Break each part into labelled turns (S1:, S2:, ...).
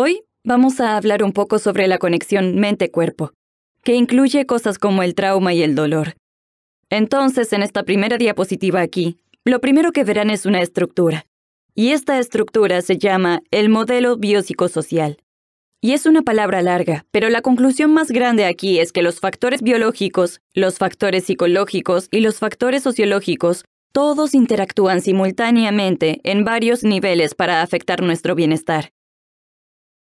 S1: Hoy vamos a hablar un poco sobre la conexión mente-cuerpo, que incluye cosas como el trauma y el dolor. Entonces, en esta primera diapositiva aquí, lo primero que verán es una estructura. Y esta estructura se llama el modelo biopsicosocial. Y es una palabra larga, pero la conclusión más grande aquí es que los factores biológicos, los factores psicológicos y los factores sociológicos todos interactúan simultáneamente en varios niveles para afectar nuestro bienestar.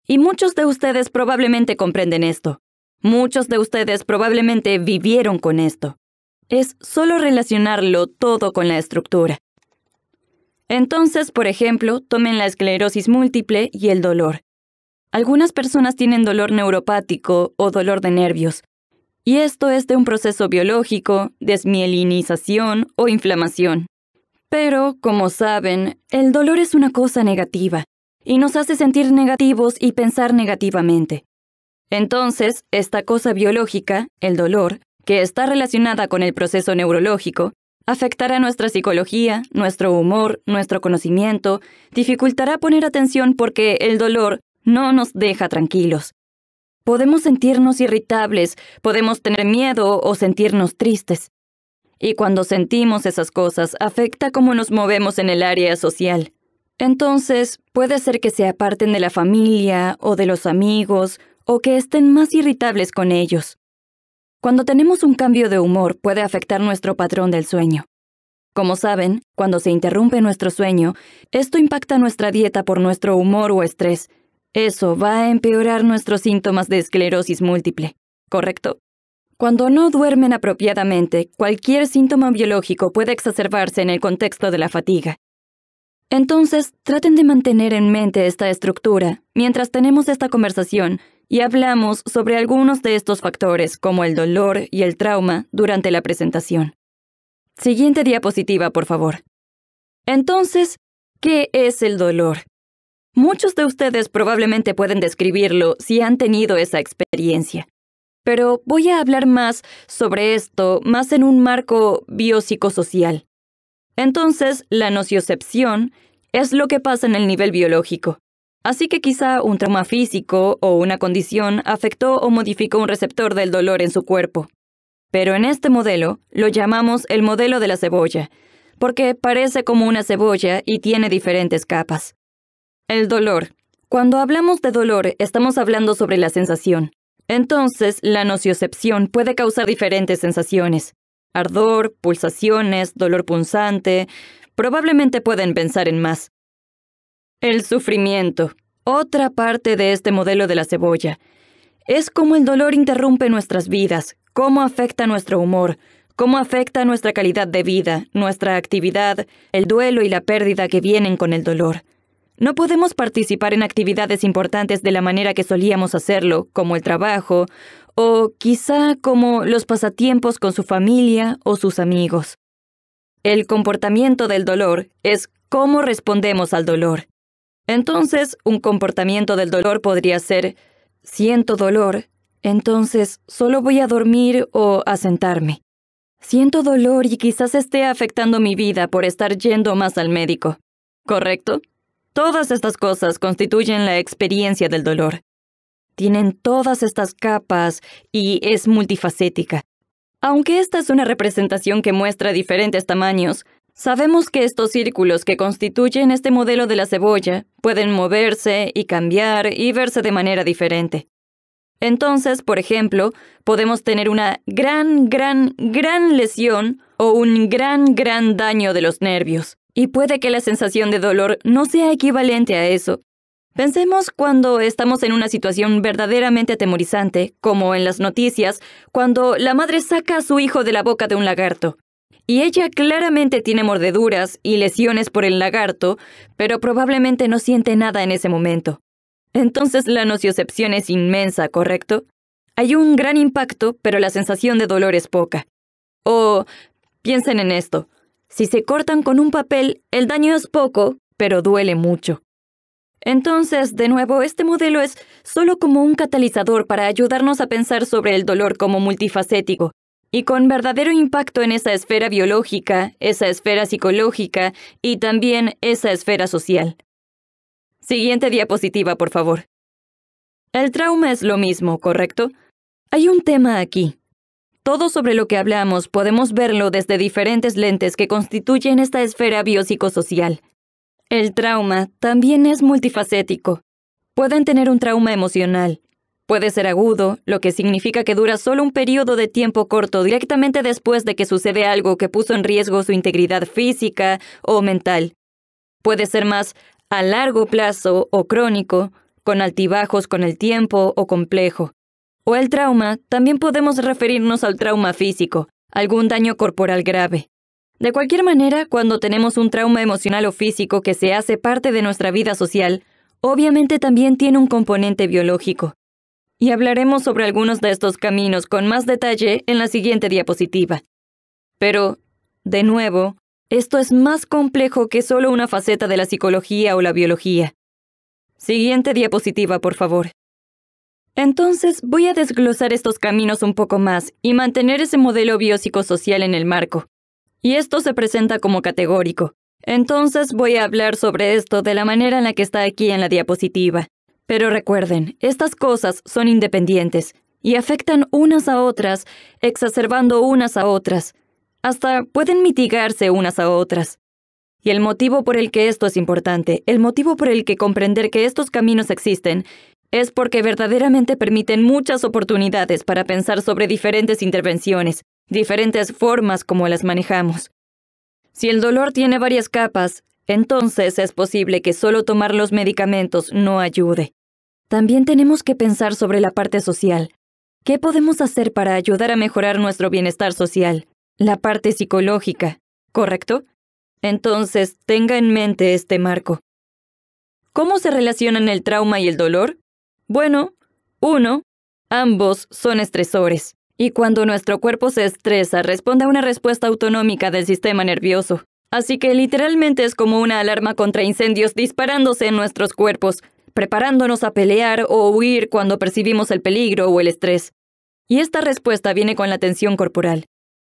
S1: Y muchos de ustedes probablemente comprenden esto. Muchos de ustedes probablemente vivieron con esto. Es solo relacionarlo todo con la estructura. Entonces, por ejemplo, tomen la esclerosis múltiple y el dolor. Algunas personas tienen dolor neuropático o dolor de nervios, y esto es de un proceso biológico, desmielinización o inflamación. Pero, como saben, el dolor es una cosa negativa, y nos hace sentir negativos y pensar negativamente. Entonces, esta cosa biológica, el dolor, que está relacionada con el proceso neurológico, afectará nuestra psicología, nuestro humor, nuestro conocimiento, dificultará poner atención porque el dolor no nos deja tranquilos. Podemos sentirnos irritables, podemos tener miedo o sentirnos tristes. Y cuando sentimos esas cosas, afecta cómo nos movemos en el área social. Entonces, puede ser que se aparten de la familia o de los amigos, o que estén más irritables con ellos. Cuando tenemos un cambio de humor, puede afectar nuestro patrón del sueño. Como saben, cuando se interrumpe nuestro sueño, esto impacta nuestra dieta por nuestro humor o estrés. Eso va a empeorar nuestros síntomas de esclerosis múltiple, ¿correcto? Cuando no duermen apropiadamente, cualquier síntoma biológico puede exacerbarse en el contexto de la fatiga. Entonces, traten de mantener en mente esta estructura mientras tenemos esta conversación y hablamos sobre algunos de estos factores, como el dolor y el trauma, durante la presentación. Siguiente diapositiva, por favor. Entonces, ¿qué es el dolor? Muchos de ustedes probablemente pueden describirlo si han tenido esa experiencia. Pero voy a hablar más sobre esto, más en un marco biopsicosocial. Entonces, la nociocepción es lo que pasa en el nivel biológico. Así que quizá un trauma físico o una condición afectó o modificó un receptor del dolor en su cuerpo. Pero en este modelo lo llamamos el modelo de la cebolla, porque parece como una cebolla y tiene diferentes capas. El dolor. Cuando hablamos de dolor, estamos hablando sobre la sensación. Entonces, la nociocepción puede causar diferentes sensaciones. Ardor, pulsaciones, dolor punzante. Probablemente pueden pensar en más. El sufrimiento. Otra parte de este modelo de la cebolla. Es cómo el dolor interrumpe nuestras vidas, cómo afecta nuestro humor, cómo afecta nuestra calidad de vida, nuestra actividad, el duelo y la pérdida que vienen con el dolor. No podemos participar en actividades importantes de la manera que solíamos hacerlo, como el trabajo, o quizá como los pasatiempos con su familia o sus amigos. El comportamiento del dolor es cómo respondemos al dolor. Entonces, un comportamiento del dolor podría ser: siento dolor, entonces solo voy a dormir o a sentarme. Siento dolor y quizás esté afectando mi vida por estar yendo más al médico. ¿Correcto? Todas estas cosas constituyen la experiencia del dolor. Tienen todas estas capas y es multifacética. Aunque esta es una representación que muestra diferentes tamaños, sabemos que estos círculos que constituyen este modelo de la cebolla pueden moverse y cambiar y verse de manera diferente. Entonces, por ejemplo, podemos tener una gran lesión o un gran daño de los nervios. Y puede que la sensación de dolor no sea equivalente a eso. Pensemos cuando estamos en una situación verdaderamente atemorizante, como en las noticias, cuando la madre saca a su hijo de la boca de un lagarto. Y ella claramente tiene mordeduras y lesiones por el lagarto, pero probablemente no siente nada en ese momento. Entonces la nociocepción es inmensa, ¿correcto? Hay un gran impacto, pero la sensación de dolor es poca. O piensen en esto. Si se cortan con un papel, el daño es poco, pero duele mucho. Entonces, de nuevo, este modelo es solo como un catalizador para ayudarnos a pensar sobre el dolor como multifacético y con verdadero impacto en esa esfera biológica, esa esfera psicológica y también esa esfera social. Siguiente diapositiva, por favor. El trauma es lo mismo, ¿correcto? Hay un tema aquí. Todo sobre lo que hablamos podemos verlo desde diferentes lentes que constituyen esta esfera biopsicosocial. El trauma también es multifacético. Pueden tener un trauma emocional. Puede ser agudo, lo que significa que dura solo un periodo de tiempo corto directamente después de que sucede algo que puso en riesgo su integridad física o mental. Puede ser más a largo plazo o crónico, con altibajos con el tiempo o complejo. O el trauma, también podemos referirnos al trauma físico, algún daño corporal grave. De cualquier manera, cuando tenemos un trauma emocional o físico que se hace parte de nuestra vida social, obviamente también tiene un componente biológico. Y hablaremos sobre algunos de estos caminos con más detalle en la siguiente diapositiva. Pero, de nuevo, esto es más complejo que solo una faceta de la psicología o la biología. Siguiente diapositiva, por favor. Entonces, voy a desglosar estos caminos un poco más y mantener ese modelo biopsicosocial en el marco. Y esto se presenta como categórico. Entonces, voy a hablar sobre esto de la manera en la que está aquí en la diapositiva. Pero recuerden, estas cosas son independientes y afectan unas a otras, exacerbando unas a otras. Hasta pueden mitigarse unas a otras. Y el motivo por el que esto es importante, el motivo por el que comprender que estos caminos existen, es porque verdaderamente permiten muchas oportunidades para pensar sobre diferentes intervenciones, diferentes formas como las manejamos. Si el dolor tiene varias capas, entonces es posible que solo tomar los medicamentos no ayude. También tenemos que pensar sobre la parte social. ¿Qué podemos hacer para ayudar a mejorar nuestro bienestar social? La parte psicológica, ¿correcto? Entonces, tenga en mente este marco. ¿Cómo se relacionan el trauma y el dolor? Bueno, 1. Ambos son estresores. Y cuando nuestro cuerpo se estresa, responde a una respuesta autonómica del sistema nervioso. Así que literalmente es como una alarma contra incendios disparándose en nuestros cuerpos, preparándonos a pelear o huir cuando percibimos el peligro o el estrés. Y esta respuesta viene con la tensión corporal.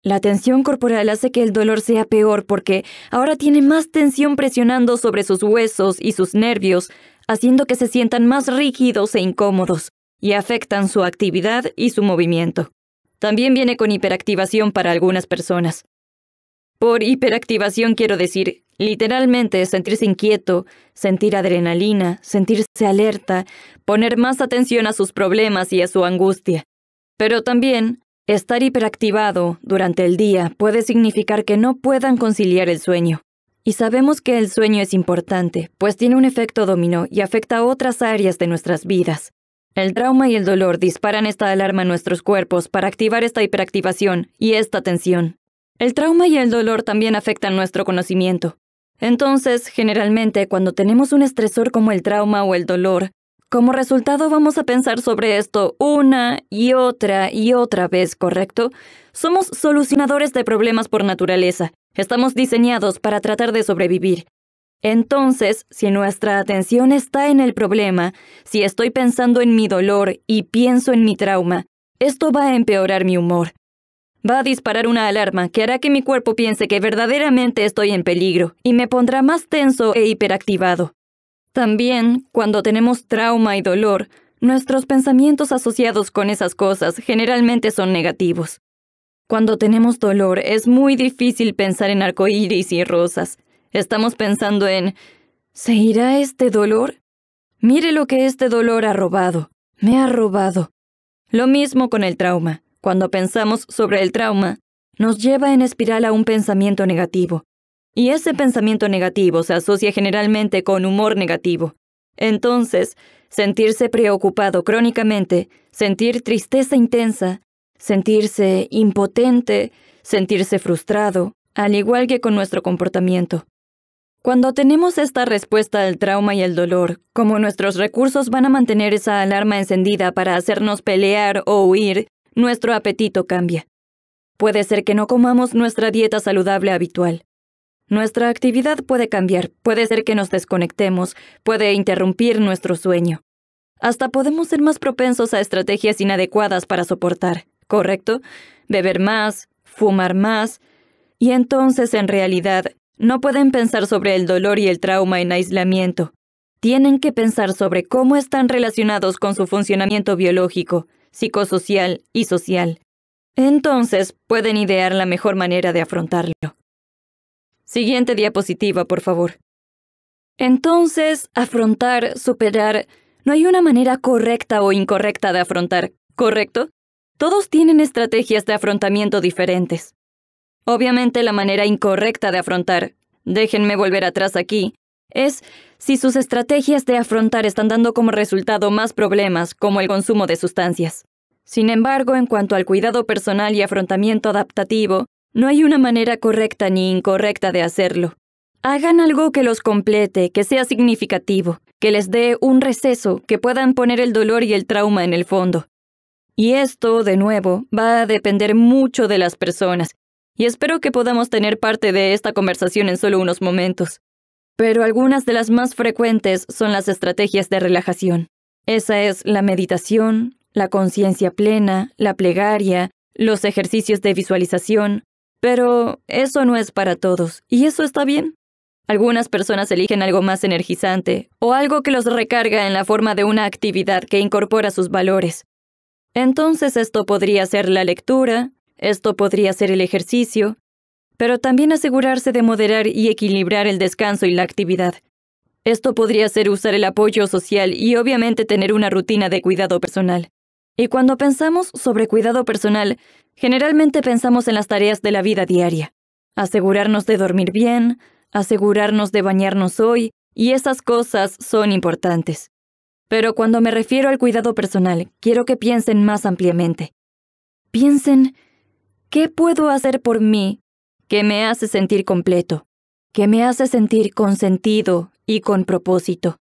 S1: La tensión corporal hace que el dolor sea peor porque ahora tiene más tensión presionando sobre sus huesos y sus nervios, haciendo que se sientan más rígidos e incómodos, y afectan su actividad y su movimiento. También viene con hiperactivación para algunas personas. Por hiperactivación quiero decir, literalmente, sentirse inquieto, sentir adrenalina, sentirse alerta, poner más atención a sus problemas y a su angustia. Pero también, estar hiperactivado durante el día puede significar que no puedan conciliar el sueño. Y sabemos que el sueño es importante, pues tiene un efecto dominó y afecta a otras áreas de nuestras vidas. El trauma y el dolor disparan esta alarma en nuestros cuerpos para activar esta hiperactivación y esta tensión. El trauma y el dolor también afectan nuestro conocimiento. Entonces, generalmente, cuando tenemos un estresor como el trauma o el dolor, como resultado vamos a pensar sobre esto una y otra vez, ¿correcto? Somos solucionadores de problemas por naturaleza. Estamos diseñados para tratar de sobrevivir. Entonces, si nuestra atención está en el problema, si estoy pensando en mi dolor y pienso en mi trauma, esto va a empeorar mi humor. Va a disparar una alarma que hará que mi cuerpo piense que verdaderamente estoy en peligro y me pondrá más tenso e hiperactivado. También, cuando tenemos trauma y dolor, nuestros pensamientos asociados con esas cosas generalmente son negativos. Cuando tenemos dolor, es muy difícil pensar en arcoíris y rosas. Estamos pensando en, ¿se irá este dolor? Mire lo que este dolor ha robado. Me ha robado. Lo mismo con el trauma. Cuando pensamos sobre el trauma, nos lleva en espiral a un pensamiento negativo. Y ese pensamiento negativo se asocia generalmente con humor negativo. Entonces, sentirse preocupado crónicamente, sentir tristeza intensa, sentirse impotente, sentirse frustrado, al igual que con nuestro comportamiento. Cuando tenemos esta respuesta al trauma y el dolor, como nuestros recursos van a mantener esa alarma encendida para hacernos pelear o huir, nuestro apetito cambia. Puede ser que no comamos nuestra dieta saludable habitual. Nuestra actividad puede cambiar, puede ser que nos desconectemos, puede interrumpir nuestro sueño. Hasta podemos ser más propensos a estrategias inadecuadas para soportar, ¿correcto? Beber más, fumar más, y entonces en realidad no pueden pensar sobre el dolor y el trauma en aislamiento. tienen que pensar sobre cómo están relacionados con su funcionamiento biológico, psicosocial y social. Entonces, pueden idear la mejor manera de afrontarlo. Siguiente diapositiva, por favor. Entonces, afrontar, superar, no hay una manera correcta o incorrecta de afrontar, ¿correcto? Todos tienen estrategias de afrontamiento diferentes. Obviamente, la manera incorrecta de afrontar, déjenme volver atrás aquí, es si sus estrategias de afrontar están dando como resultado más problemas, como el consumo de sustancias. Sin embargo, en cuanto al cuidado personal y afrontamiento adaptativo, no hay una manera correcta ni incorrecta de hacerlo. Hagan algo que los complete, que sea significativo, que les dé un receso, que puedan poner el dolor y el trauma en el fondo. Y esto, de nuevo, va a depender mucho de las personas, y espero que podamos tener parte de esta conversación en solo unos momentos. Pero algunas de las más frecuentes son las estrategias de relajación. Esa es la meditación, la conciencia plena, la plegaria, los ejercicios de visualización, pero eso no es para todos, y eso está bien. Algunas personas eligen algo más energizante, o algo que los recarga en la forma de una actividad que incorpora sus valores. Entonces esto podría ser la lectura, esto podría ser el ejercicio, pero también asegurarse de moderar y equilibrar el descanso y la actividad. Esto podría ser usar el apoyo social y obviamente tener una rutina de cuidado personal. Y cuando pensamos sobre cuidado personal, generalmente pensamos en las tareas de la vida diaria. Asegurarnos de dormir bien, asegurarnos de bañarnos hoy, y esas cosas son importantes. Pero cuando me refiero al cuidado personal, quiero que piensen más ampliamente. Piensen, ¿qué puedo hacer por mí que me hace sentir completo? Que me hace sentir con sentido y con propósito.